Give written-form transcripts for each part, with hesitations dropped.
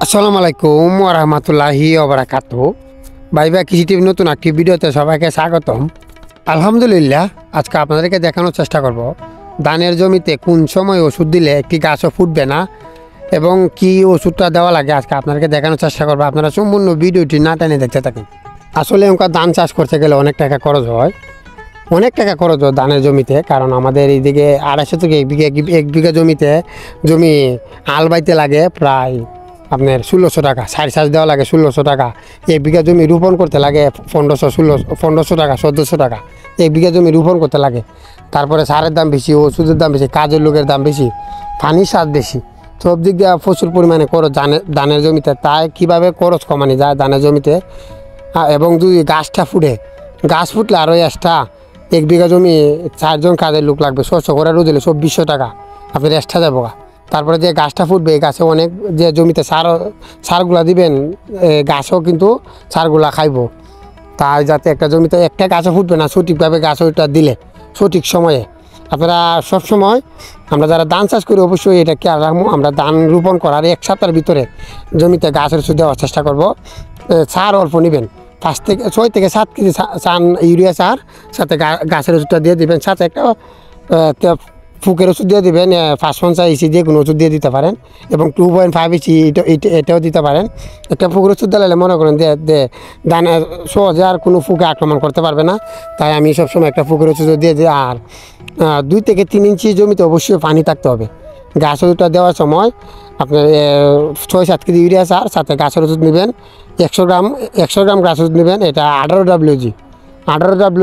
আসসালামু আলাইকুম ওয়া রাহমাতুল্লাহি ওয়া বারাকাতুহু। ভাইবা কৃষি টিভি নতুন একটি ভিডিওতে সবাইকে স্বাগতম। আলহামদুলিল্লাহ, আজকে আপনাদেরকে দেখানোর চেষ্টা করব ধানের জমিতে কোন সময় ওষুধ দিলে একটি গাছও ফুটবে না এবং কি ওষুধটা দেওয়া লাগে আজকে আপনাদেরকে দেখানোর চেষ্টা করবো। আপনারা সম্পূর্ণ ভিডিওটি না টেনে দেখতে থাকেন। আসলে ওখানে ধান চাষ করতে গেলে অনেক টাকা খরচ হয়, ধানের জমিতে। কারণ আমাদের এইদিকে 250 থেকে এক বিঘা জমি আল বাইতে লাগে প্রায় আপনার 1600 টাকা, সার চাষ দেওয়া লাগে 1600 টাকা। এক বিঘা জমি রোপণ করতে লাগে 1500 টাকা, 1400 টাকা এক বিঘা জমি রোপণ করতে লাগে। তারপরে সারের দাম বেশি, ওষুধের দাম বেশি, কাজের লোকের দাম বেশি, পানির স্বাদ বেশি, সব দিক দিয়ে প্রচুর পরিমাণে খরচ ধানের জমিতে। তাই কীভাবে খরচ কমানো যায় ধানের জমিতে, এবং যদি গাছটা গাছ ফুটলে আরও এক্সট্রা এক বিঘা জমি 4 জন কাজের লোক লাগবে, শস্য করে দিলে 2400 টাকা আপনার এক্সট্রা যাবো। তারপরে যে গাছটা ফুটবে এই গাছে অনেক যে জমিতে সারগুলা দিবেন, গাছও কিন্তু সারগুলা খাইব। তাই যাতে একটা জমিতে একটা গাছও ফুটবে না, সঠিকভাবে গাছ ওইটা দিলে সঠিক সময়ে। আপনারা সবসময় আমরা যারা ধান চাষ করি অবশ্যই এটা খেয়াল রাখবো। আমরা ধান রোপণ করার 1 সপ্তাহের ভিতরে জমিতে গাছের ওষুধ দেওয়ার চেষ্টা করব। সার অল্প নেবেন, 6 থেকে 7 কেজি ইউরিয়া সার, সাথে গাছের ওষুধটা দিয়ে দেবেন, সাথে একটা ফুকের ওষুধ দিয়ে দেবেন। 550 ইসি দিয়ে কোনো ওষুধ দিয়ে দিতে পারেন, এবং 2.5 ইসি এটাও দিতে পারেন। একটা ফুকের ওষুধ দিলে মনে করেন ধান সহজে আর কোনো ফুকে আক্রমণ করতে পারবে না। তাই আমি সবসময় একটা ফুকের ওষুধ দিয়ে দিই। আর 2 থেকে 3 ইঞ্চি জমিতে অবশ্যই পানি থাকতে হবে। গাছের ওষুধটা দেওয়ার সময় আপনার 6-7 কেজি ইউরিয়া সার, সাথে গাছের ওষুধ নেবেন 100 গ্রাম গাছের ওষুধ নেবেন। এটা 18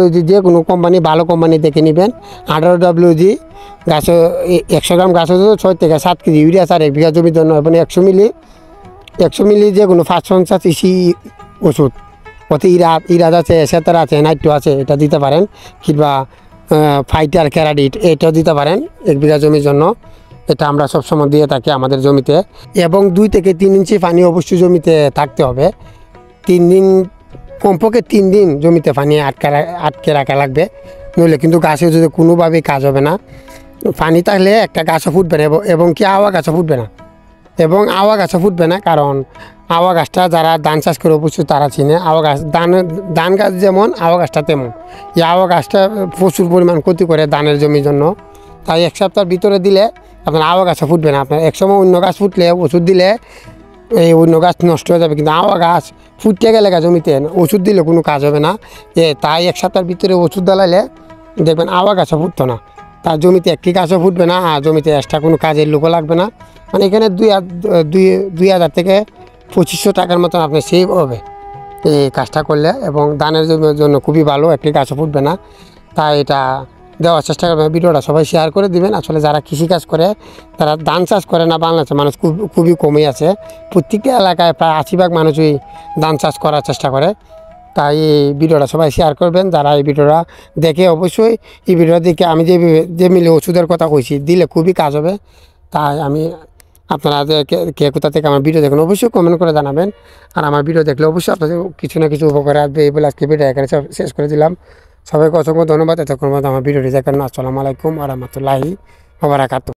WG দিয়ে কোনো কোম্পানি, ভালো কোম্পানি দেখে নেবেন। 18 WG গাছ 100 গ্রাম গাছ ওষুধ, 6 থেকে 7 কেজি ইউরিয়া সার 1 বিঘা জমির জন্য, এবং 100 মিলি যে কোনো 550 ইসি ওষুধ, ওতে ইরাদ আছে, সেতার আছে, নাইট্রো আছে, এটা দিতে পারেন। কিংবা ফাইটার ক্যারাডিট এটাও দিতে পারেন 1 বিঘা জমির জন্য। এটা আমরা সবসময় দিয়ে থাকি আমাদের জমিতে। এবং 2 থেকে 3 ইঞ্চি পানি অবশ্যই জমিতে থাকতে হবে। 3 দিন, কমপক্ষে 3 দিন জমিতে পানি আটকে রাখা লাগবে, নইলে কিন্তু গাছে যদি কোনোভাবেই কাজ হবে না। পানি থাকলে একটা গাছও ফুটবে না, এবং কি আওয়া গাছও ফুটবে না। কারণ আওয়া গাছটা যারা ধান চাষ করে অবশ্যই তারা চিনে। আওয়া গাছ ধান গাছ যেমন আওয়া গাছটা তেমন। এই আওয়া গাছটা প্রচুর পরিমাণ ক্ষতি করে ধানের জমির জন্য। তাই 1 সপ্তাহের ভিতরে দিলে আপনার আওয়া গাছও ফুটবে না। আপনার একসময় অন্য গাছ ফুটলে ওষুধ দিলে এই অন্য গাছ নষ্ট হয়ে যাবে, কিন্তু আওয়া গাছ ফুটতে গেলে জমিতে ওষুধ দিলে কোনো কাজ হবে না। তাই 1 সপ্তাহের ভিতরে ওষুধ দিলাইলে দেখবেন আওয়া গাছও ফুটতো না। তার জমিতে একটি গাছও ফুটবে না, আর জমিতে এক্সট্রা কোনো কাজের লোকও লাগবে না। মানে এখানে 2000 থেকে 2500 টাকার মতন আপনার সেভ হবে এই কাজটা করলে, এবং ধানের জন্য খুবই ভালো, একটি গাছও ফুটবে না। তাই এটা দেওয়ার চেষ্টা করবেন। ভিডিওটা সবাই শেয়ার করে দিবেন। আসলে যারা কৃষিকাজ করে তারা ধান চাষ করে না, বাংলাদেশে মানুষ খুবই কমই আছে। প্রত্যেকটা এলাকায় প্রায় 80% মানুষই ধান চাষ করার চেষ্টা করে। তাই এই ভিডিওটা সবাই শেয়ার করবেন। যারা এই ভিডিওটা দেখে অবশ্যই এই ভিডিওটা দেখে আমি যে মিলে ওষুধের কথা কইছি দিলে খুবই কাজ হবে। তাই আমি আপনারা কে কোথা থেকে আমার ভিডিও দেখুন অবশ্যই কমেন্ট করে জানাবেন। আর আমার ভিডিও দেখলে অবশ্যই আপনাদের কিছু না কিছু উপকার আসবে। এই বলে আজকে ভিডিও এখানে শেষ করে দিলাম। সবাইকে অসংখ্য ধন্যবাদ এতক্ষণ আমার ভিডিওটি দেখার জন্য। আসসালামু আলাইকুম ওয়া রাহমাতুল্লাহি ওয়া বারাকাতুহু।